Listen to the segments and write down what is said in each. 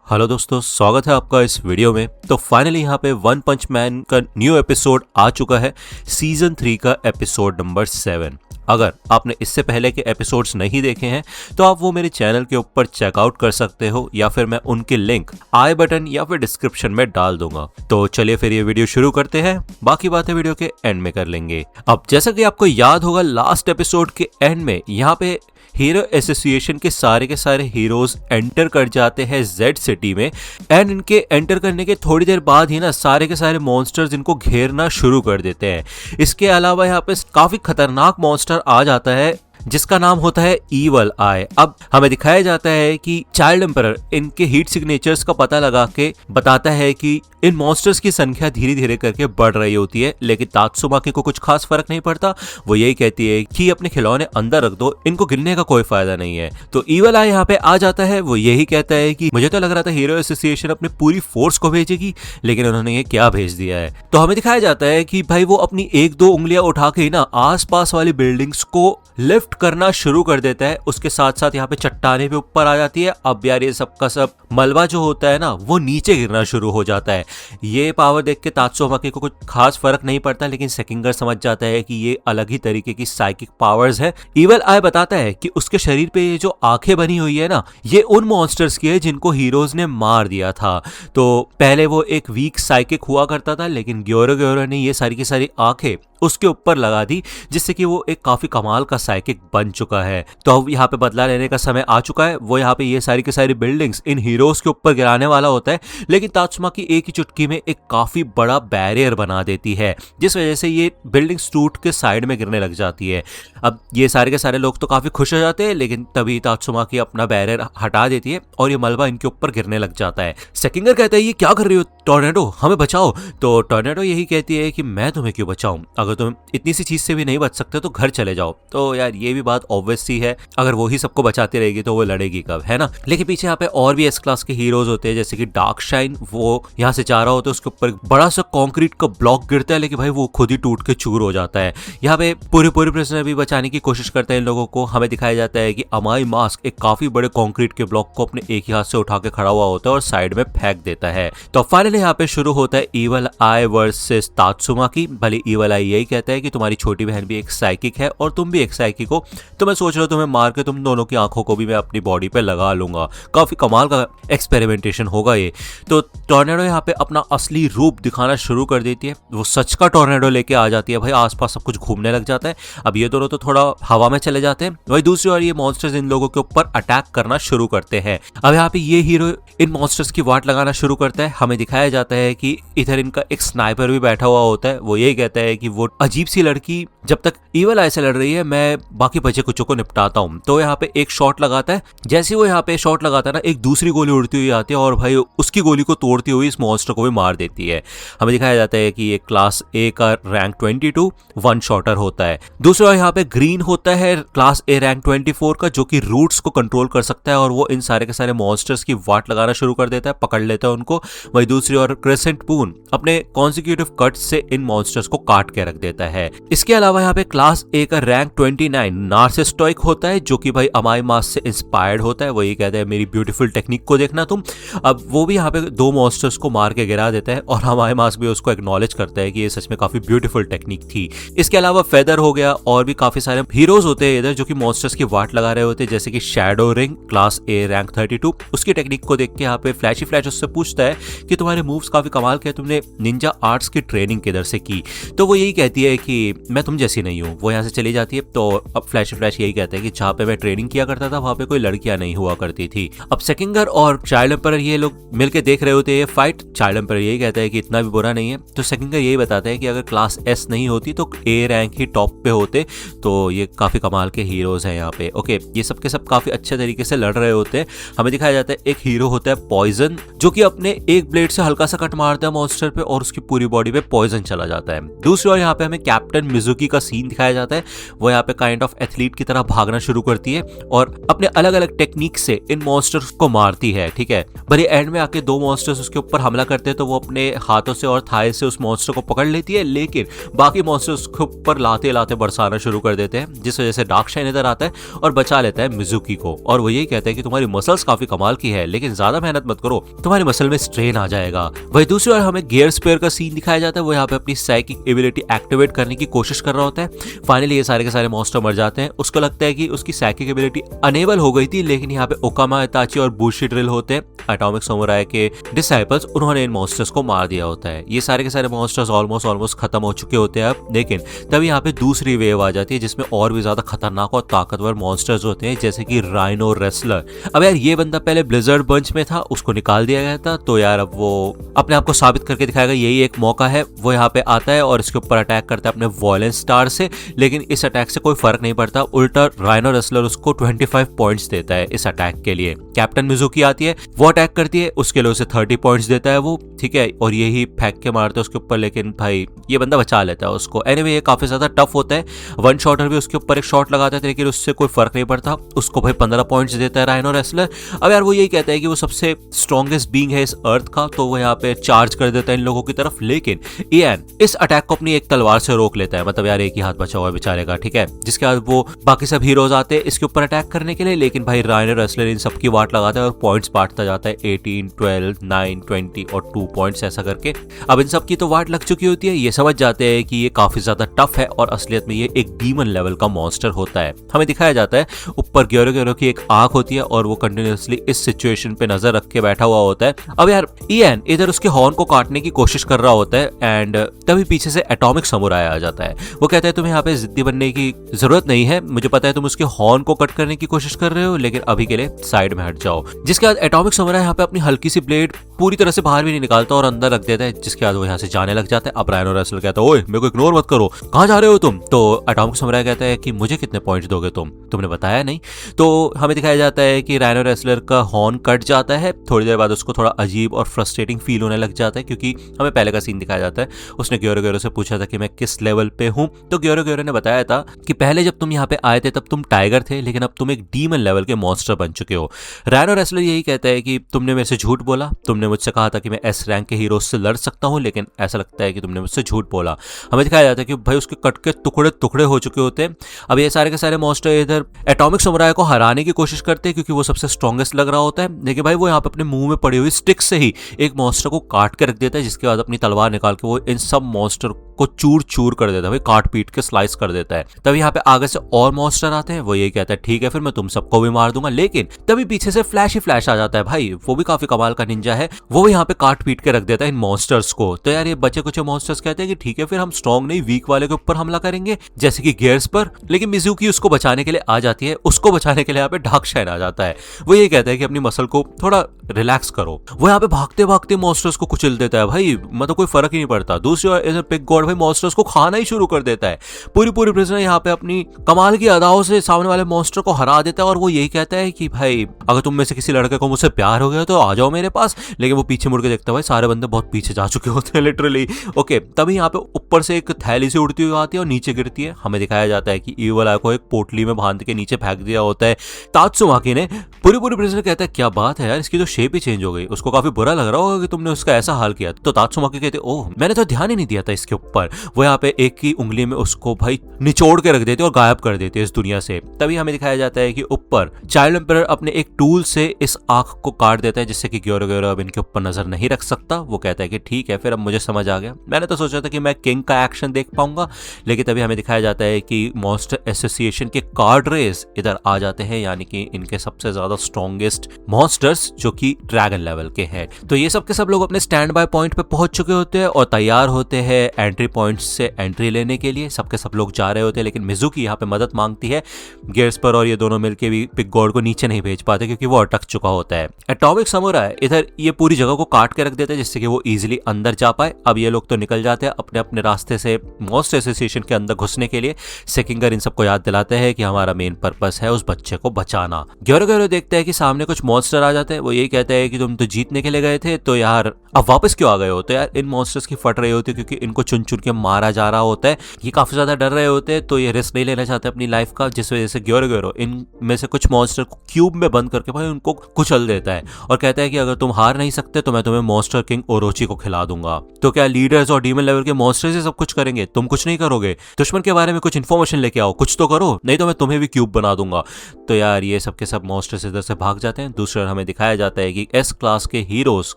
Hello दोस्तों, स्वागत है आपका इस वीडियो में। तो फाइनली यहाँ पे वन पंच मैन का न्यू एपिसोड आ चुका है, सीजन 3 का एपिसोड नंबर 7। अगर आपने इससे पहले के एपिसोड्स नहीं देखे हैं तो आप वो मेरे चैनल के ऊपर चेकआउट कर सकते हो, या फिर मैं उनके लिंक आई बटन या फिर डिस्क्रिप्शन में डाल दूंगा। तो चलिए फिर ये वीडियो शुरू करते हैं, बाकी बातें वीडियो के एंड में कर लेंगे। अब जैसा कि आपको याद होगा, लास्ट एपिसोड के एंड में यहाँ पे हीरो एसोसिएशन के सारे हीरोज एंटर कर जाते हैं जेड सिटी में। एंड इनके एंटर करने के थोड़ी देर बाद ही ना सारे के सारे मॉन्स्टर्स इनको घेरना शुरू कर देते हैं। इसके अलावा यहाँ पे काफी खतरनाक मॉन्स्टर आ जाता है जिसका नाम होता है ईवल आई। अब हमें दिखाया जाता है कि चाइल्ड एम्परर इनके हीट सिग्नेचर्स का पता लगा के बताता है कि इन मॉन्स्टर्स की संख्या धीरे धीरे करके बढ़ रही होती है, लेकिन तात्सुमाकी को कुछ खास फर्क नहीं पड़ता। वो यही कहती है कि अपने खिलौने अंदर रख दो, इनको गिनने का कोई फायदा नहीं है। तो ईवल आई यहाँ पे आ जाता है। वो यही कहता है कि मुझे तो लग रहा था हीरो एसोसिएशन अपनी पूरी फोर्स को भेजेगी, लेकिन उन्होंने ये क्या भेज दिया है। तो हमें दिखाया जाता है कि भाई वो अपनी एक दो उंगलियां उठा के ना आसपास वाली बिल्डिंग्स को लिफ्ट करना शुरू कर देता है। उसके साथ साथ यहाँ पे चट्टाने भी ऊपर आ जाती है। अब यार ये सब का सब मलबा जो होता है ना वो नीचे गिरना शुरू हो जाता है। ये पावर देख के तात्सुमाकी को कुछ खास फर्क नहीं पड़ता, लेकिन सेकिंगर समझ जाता है कि ये अलग ही तरीके की साइकिक पावर्स है। ईवल आई बताता है कि उसके शरीर पे ये जो आंखें बनी हुई है ना, ये उन मॉन्स्टर्स की है जिनको हीरोज ने मार दिया था। तो पहले वो एक वीक साइकिक हुआ करता था, लेकिन ग्योरो ने ये सारी की सारी आंखें उसके ऊपर लगा दी, जिससे कि वो एक काफी कमाल का साइकिक बन चुका है। तो अब यहाँ पे बदला लेने का समय आ चुका है। वो यहाँ पे ये सारी की सारी बिल्डिंग्स इन हीरोज के ऊपर गिराने वाला होता है, लेकिन तात्सुमाकी एक ही चुटकी में एक काफी बड़ा बैरियर बना देती है, जिस वजह से ये बिल्डिंग्स टूट के साइड में गिरने लग जाती है। अब ये सारे के सारे लोग तो काफी खुश हो जाते हैं, लेकिन तभी तात्सुमाकी अपना बैरियर हटा देती है और ये मलबा इनके ऊपर गिरने लग जाता है। सेकिंगर कहता है ये क्या कर रही हो टॉर्नेडो, हमें बचाओ। तो टॉर्नेडो यही कहती है कि मैं तुम्हें क्यों बचाऊं, अगर तुम इतनी सी चीज से भी नहीं बच सकते तो घर चले जाओ। तो यार ये भी बात ऑब्वियस सी है, अगर वो ही सबको बचाती रहेगी तो वो लड़ेगी कब, है ना। लेकिन पीछे यहाँ पे और भी एस क्लास के हीरोज होते हैं, जैसे कि डार्क शाइन। वो यहाँ से जा रहा होता है, उसके ऊपर बड़ा सा कंक्रीट का ब्लॉक गिरता है, लेकिन भाई वो खुद ही टूट के चूर हो जाता है। यहाँ पे पूरे प्रिजनर भी बचाने की कोशिश करते हैं इन लोगों को। हमें दिखाया जाता है कि अमाई मास्क एक काफी बड़े कंक्रीट के ब्लॉक को अपने एक ही हाथ से उठा के खड़ा हुआ होता है और साइड में फेंक देता है। तो फाइनली यहाँ पे शुरू होता है ईवल आई वर्सेस तात्सुमाकी। भले ईवल आई यही कहता है कि तुम्हारी छोटी बहन भी एक साइकिक है और तुम भी एक साइकिक हो, तो मैं सोच रहा हूँ तुम्हें मार के तुम दोनों की आंखों को भी मैं अपनी बॉडी पे लगा लूंगा। काफी कमाल का एक्सपेरिमेंटेशन होगा ये। तो टॉर्नेडो यहाँ पे अपना असली रूप दिखाना शुरू कर देती है। वो सच का टॉर्नेडो लेके आ जाती है। भाई आसपास सब कुछ घूमने लग जाता है। अब ये दोनों तो थोड़ा हवा में चले जाते हैं, वही दूसरी ओर ये मॉन्स्टर्स इन लोगों के ऊपर अटैक करना शुरू करते हैं। अब यहाँ पे ये हीरो इन मॉन्स्टर्स की वाट लगाना शुरू करता है। हमें दिखाया जाता है कि इधर इनका एक स्नाइपर भी बैठा हुआ होता है। वो यही कहता है कि वो अजीब सी लड़की जब तक ईवल आई से लड़ रही है, मैं बाकी बचे कुचों को निपटाता हूँ। तो यहाँ पे एक शॉट लगाता है। जैसे वो यहाँ पे शॉट लगाता है ना, एक दूसरी गोली उड़ती हुई आती है और भाई उसकी गोली को तोड़ती हुई इस मॉन्स्टर को भी मार देती है। हमें दिखाया जाता है कि ये क्लास ए का रैंक 22 वन शॉटर होता है। दूसरा यहाँ पे ग्रीन होता है क्लास ए रैंक 24 का, जो कि रूट्स को कंट्रोल कर सकता है और वो इन सारे के सारे मॉन्स्टर्स की वाट लगाना शुरू कर देता है, पकड़ लेता है उनको। वही दूसरी ओर क्रेसेंट पून अपने कॉन्सिक्यूटिव कट से इन मॉन्स्टर्स को काट के रख देता है। इसके अलावा यहाँ पे क्लास ए का रैंक 29 नार्सिस्टोइक होता है, जो कि भाई अमाई मास से इंस्पायर्ड होता है। वो ये कहता है मेरी ब्यूटीफुल टेक्निक को देखना तुम। अब वो भी यहाँ पे दो मॉन्स्टर्स को मार के गिरा देता है और अमाई मास भी उसको एक्नॉलेज करता है कि ये सच में काफी ब्यूटीफुल टेक्निक थी। इसके अलावा फेदर हो गया और भी काफी सारे हीरोज होते हैं इधर जो कि मॉन्स्टर्स की वाट लगा रहे होते हैं, जैसे कि shadow ring class A rank 32। उसकी टेक्निक को देख के यहाँ पे फ्लैशी फ्लैश उससे पूछता है कि तुम्हारे मूव्स काफी कमाल के, तुमने निंजा आर्ट्स की ट्रेनिंग किधर से की। तो वो यही कहती है कि मैं तुम जैसी नहीं हूँ। वो यहाँ से चली जाती है। तो अब फ्लैशी फ्लैश यही कहते हैं कि जहाँ पे मैं ट्रेनिंग किया करता था वहां पे कोई लड़कियां नहीं हुआ करती थी। अब सेकिंगर और चाइल्ड एम्परर ये लोग मिलके देख रहे होते हैं ये फाइट। चाइल्ड एम्परर यही कहता है कि इतना भी बुरा नहीं है। तो सेकिंगर यही बताता है कि अगर क्लास एस नहीं होती तो ए रैंक ही टॉप पे होते। तो ये काफी कमाल के हीरोज हैं यहाँ पे। ओके, ये सब के सब काफी अच्छे तरीके से लड़ रहे होते हैं। हमें दिखाया जाता है एक हीरो होता है पॉइजन, जो कि अपने एक ब्लेड से हल्का सा कट मारता है मॉन्स्टर पे और उसकी पूरी बॉडी पे पॉइजन चला जाता है। दूसरी ओर यहाँ यहाँ पे हमें कैप्टन मिजुकी का सीन दिखाया जाता है। वो यहाँ पे काइंड ऑफ एथलीट की तरह भागना शुरू करती है और अपने अलग अलग टेक्निक से इन मॉन्स्टर्स को मारती है, ठीक है। भले एंड में आके 2 मॉन्स्टर्स उसके ऊपर हमला करते हैं तो वो अपने हाथों से और थाई से उस मॉन्स्टर को पकड़ लेती है, लेकिन बाकी मॉन्स्टर्स के ऊपर लाते लाते बरसाना शुरू कर देते हैं, जिस वजह से डार्कशाइन इधर आता है और बचा लेता है मिजुकी को। और वो यही कहता है कि तुम्हारी मसल्स काफी कमाल की है, लेकिन ज्यादा मेहनत मत करो, तुम्हारी मसल में स्ट्रेन आ जाएगा। वही दूसरी ओर हमें गियर स्पेयर का सीन दिखाया जाता है। वो यहाँ पे अपनी साइकिक एबिलिटी एक्टिवेट करने की कोशिश कर रहा होता है। फाइनली ये सारे के सारे मॉन्स्टर मर जाते हैं। उसको लगता है कि उसकी साइकिक एबिलिटी अनेबल हो गई थी, लेकिन यहाँ पे ओकामा, इताची और बुशिड्रिल होते हैं एटॉमिक समुराई के डिसाइपल्स, उन्होंने इन मॉन्स्टर्स को मार दिया होता है। ये सारे के सारे मॉन्स्टर्स ऑलमोस्ट खत्म हो चुके होते हैं अब, लेकिन तभी यहाँ पे दूसरी वेव आ जाती है जिसमें और भी ज्यादा खतरनाक और ताकतवर मॉन्स्टर्स होते हैं, जैसे कि राइनो रेसलर। अब यार ये बंदा पहले ब्लिजर्ड बंच में था, उसको निकाल दिया गया था, तो यार अब वो अपने आप को साबित करके दिखाएगा, यही एक मौका है। वो यहाँ पे आता है और इसके ऊपर अटैक करता है अपने वॉयलेंस स्टार से, लेकिन इस अटैक से कोई फर्क नहीं पड़ता, उल्टा राइनो रेसलर उसको 25 पॉइंट्स देता है इस अटैक के लिए। कैप्टन मिजुकी आती है, वो अटैक करती है, उसके लिए उसे 30 पॉइंट्स देता है वो, ठीक है, और यही फेंक के मारते हैं उसके ऊपर, लेकिन भाई ये बंदा बचा लेता है उसको। एनीवे ये काफी ज्यादा टफ होता है। वन शॉटर भी उसके ऊपर एक शॉट लगाता है, लेकिन उससे कोई फर्क नहीं पड़ता, उसको भाई 15 पॉइंट्स देता है राइनो रेसलर। अब यार वो यही कहता है कि वो सबसे स्ट्रॉन्गेस्ट बीइंग है इस अर्थ का, तो वो यहाँ पे चार्ज कर देता है इन लोगों की तरफ, लेकिन इयान इस अटैक को अपनी एक तलवार से रोक लेता है, मतलब यार एक ही हाथ बचा हुआ है बेचारे का, ठीक है। जिसके बाद वो बाकी सब हीरोज आते हैं इसके ऊपर अटैक करने के लिए, लेकिन भाई राइनो रेसलर इन सबकी वाट लगाता है और पॉइंट्स बांटता जाता है 18, 12, 9, 20 और 2 पॉइंट्स ऐसा करके। अब इन सब की तो वाट लग चुकी होती है, ये समझ जाते हैं कि ये काफी ज्यादा टफ है और असलियत में ये एक डीमन लेवल का मॉन्स्टर होता है। हमें दिखाया जाता है ऊपर ग्योरो की एक आंख होती है और वो कंटिन्यूअसली इस सिचुएशन पे नजर रख के बैठा हुआ होता है। अब यार इयान इधर उसके हॉर्न को काटने की कोशिश कर रहा होता है एंड तभी पीछे से एटॉमिक समुराई आ जाता है। वो कहता है तुम्हें यहाँ पे जिद्दी बनने की जरूरत नहीं है, मुझे पता है तुम उसके हॉर्न को कट करने की कोशिश कर रहे हो, लेकिन अभी के लिए साइड में हट जाओ। जिसके बाद एटॉमिक समुराई यहाँ पे अपनी हल्की सी ब्लेड पूरी तरह से बाहर भी नहीं निकालता और अंदर रख देता है, जिसके बाद वो यहाँ से जाने लग जाता है। अब राइनो रेसलर कहता है ओए मेरे को इग्नोर मत करो, कहाँ जा रहे हो तुम? तो एटॉमिक समुराई कहता है कि मुझे कितने पॉइंट्स दोगे तुमने बताया नहीं। तो हमें दिखाया जाता है कि राइनो रेसलर का हॉर्न कट जाता है। थोड़ी देर बाद उसको थोड़ा अजीब और फ्रस्ट्रेटिंग फील होने लग जाता है, क्योंकि हमें पहले का सीन दिखाया जाता है, उसने ग्योरो से पूछा था कि मैं किस लेवल पे हूँ, तो ग्योरो ने बताया था कि पहले जब तुम यहाँ पे आए थे तब तुम टाइगर थे, लेकिन अब तुम एक डीमन लेवल के मॉन्स्टर बन चुके हो। राइनो रेसलर यही कहता है कि तुमने मेरे से झूठ बोला, तुमने मुझसे कहा था कि मैं एस रैंक के हीरोज से लड़ सकता हूँ, लेकिन ऐसा लगता है कि तुमने मुझसे झूठ बोला। हमें दिखाया जाता है कि भाई उसके कट के टुकड़े टुकड़े हो चुके होते हैं। अब ये सारे के सारे मॉन्स्टर इधर एटॉमिक समुराई को हराने की कोशिश करते हैं, क्योंकि वो सबसे स्ट्रॉन्गेस्ट लग रहा होता है, लेकिन भाई वो यहाँ पे अपने मुंह में पड़ी हुई स्टिक से ही एक मॉन्स्टर को काट के रख देता है, जिसके बाद अपनी तलवार निकाल के वो इन सब मॉन्स्टर को चूर चूर कर देता है, भाई काट पीट के स्लाइस कर देता है। तभी यहाँ पे आगे से और मॉन्स्टर आते हैं, वो यही कहता है ठीक है फिर मैं तुम सबको भी मार दूंगा, लेकिन तभी पीछे से फ्लैश ही फ्लैश आ जाता है। भाई वो भी काफी कमाल का निंजा है, वो भी यहाँ पे काट पीट के रख देता है इन मॉन्स्टर्स को। तो यार ये बचे कुछ मॉन्स्टर्स कहते हैं कि ठीक है फिर हम स्ट्रॉन्ग नहीं वीक वाले के ऊपर हमला करेंगे, जैसे कि गियर्स पर, लेकिन मिजुकी उसको बचाने के लिए आ जाती है। उसको बचाने के लिए यहाँ पे डार्कशाइन आ जाता है। वो ये कहता है कि अपनी मसल को थोड़ा रिलैक्स करो। वो यहाँ पे भागते भागते मॉन्स्टर्स को कुचल देता है, भाई मतलब कोई फर्क ही नहीं पड़ता। दूसरी ओर इधर पिग गॉड भाई मॉन्स्टर्स को खाना ही शुरू कर देता है। पूरी प्रिजनर यहाँ पे अपनी कमाल की अदाओं से सामने वाले मॉन्स्टर को हरा देता है और वो यही कहता है कि भाई अगर तुम में से किसी लड़के को मुझसे प्यार हो गया तो आ जाओ मेरे पास। लेकिन वो पीछे मुड़ के देखता है, भाई सारे बंदे बहुत पीछे जा चुके होते हैं लिटरली। ओके, तभी यहाँ पे ऊपर से एक थैली से उड़ती हुई आती है और नीचे गिरती है। हमें दिखाया जाता है कि ईवल आई को एक पोटली में बांध के नीचे फेंक दिया होता है तात्सुमाकी ने। पूरी प्रिजनर कहता है क्या बात है यार, इसकी तो शेप ही चेंज हो गई। उसको काफी बुरा लग रहा होगा कि तुमने उसका ऐसा हाल किया। तो तात्सुमाकी कहते ओह मैंने तो ध्यान ही नहीं दिया था इसके ऊपर। वो यहाँ पे एक की उंगली में उसको भाई निचोड़ के रख देते और गायब कर देते इस दुनिया से। तभी हमें दिखाया जाता है कि ऊपर चाइल्ड एम्परर अपने एक टूल से इस आंख को काट देता है, जिससे कि ग्योरो अब इनके ऊपर नजर नहीं रख सकता। वो कहता है कि ठीक है फिर अब मुझे समझ आ गया, मैंने तो सोचा था कि मैं किंग का एक्शन देख पाऊंगा। लेकिन तभी हमें दिखाया जाता है कि मॉन्स्टर एसोसिएशन के कार्ड रेस इधर आ जाते हैं, यानी कि इनके सबसे ज्यादा स्ट्रॉन्गेस्ट मॉन्स्टर्स जो कि ड्रैगन लेवल के हैं। तो ये सब के सब लोग अपने स्टैंड बाय पॉइंट पे पहुंच चुके होते हैं और तैयार होते हैं एंट्री पॉइंट से एंट्री लेने के लिए। सबके सब लोग जा रहे होते हैं, लेकिन मिजुकी यहाँ पे मदद मांगती है गियर्स पर और ये दोनों मिलके भी पिग गॉड को नीचे नहीं भेज पाते क्योंकि वो अटक चुका होता है। एटॉमिक समुराई इधर ये पूरी जगह को काट के रख देते हैं जिससे कि वो इजीली अंदर जा पाए। अब ये लोग तो निकल जाते हैं अपने अपने रास्ते से मॉन्स्टर एसोसिएशन के अंदर घुसने के लिए। सेकिंगर इन सबको याद दिलाते हैं कि हमारा मेन पर्पस है उस बच्चे को बचाना। ग्योरो देखते हैं कि सामने कुछ मॉन्स्टर आ जाते हैं। वो यही कहते हैं कि तुम तो जीतने के लिए गए थे तो यार अब वापस क्यों आ गए हो? तो यार इन मॉन्स्टर्स की फट रही होती है क्योंकि इनको चुन चुन के मारा जा रहा होता है। ये काफी ज्यादा डर रहे होते हैं, तो ये रिस्क नहीं लेना चाहते अपनी लाइफ का, जिस वजह से ग्योरो इनमें से कुछ मॉन्स्टर को क्यूब में बंद करके भाई उनको कुचल देता है और कहता है कि अगर तुम हार नहीं सकते तो मैं तुम्हें मॉन्स्टर किंग ओरोची को खिला दूंगा। तो क्या लीडर्स और डीमन लेवल के मॉन्स्टर्स ही सब कुछ करेंगे, तुम कुछ नहीं करोगे? दुश्मन के बारे में कुछ इन्फॉर्मेशन लेके आओ, कुछ तो करो, नहीं तो मैं तुम्हें भी क्यूब बना दूंगा। तो यार ये सब के सब मॉन्स्टर्स इधर से भाग जाते हैं। दूसरा हमें दिखाया जाता है कि एस क्लास के हीरोज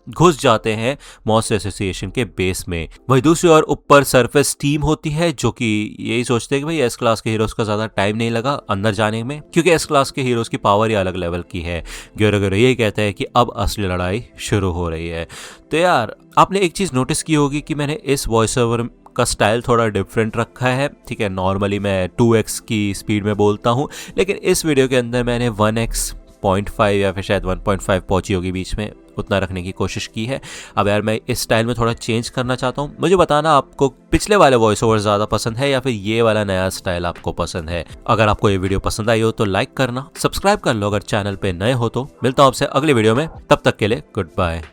घुस जाते हैं मॉन्स्टर एसोसिएशन के बेस में। वही दूसरी ओर ऊपर सरफेस टीम होती है जो कि यही सोचते हैं कि भाई एस क्लास के हीरोज का ज्यादा टाइम नहीं लगा अंदर जाने में, क्योंकि एस क्लास के हीरोज की पावर ही अलग लेवल की है। ग्योरो यही कहता है कि अब असली लड़ाई शुरू हो रही है। तो यार आपने एक चीज नोटिस की होगी कि मैंने इस वॉइस ओवर का स्टाइल थोड़ा डिफरेंट रखा है। ठीक है, नॉर्मली मैं 2x की स्पीड में बोलता हूँ, लेकिन इस वीडियो के अंदर मैंने 1x.5 या फिर शायद 1.5 पहुंची होगी बीच में, उतना रखने की कोशिश की है। अब यार मैं इस स्टाइल में थोड़ा चेंज करना चाहता हूँ। मुझे बताना आपको पिछले वाले वॉइस ओवर ज़्यादा पसंद है या फिर ये वाला नया स्टाइल आपको पसंद है। अगर आपको ये वीडियो पसंद आई हो तो लाइक करना, सब्सक्राइब कर लो अगर चैनल पे नए हो तो। मिलता हूँ आपसे अगले वीडियो में, तब तक के लिए गुड बाय।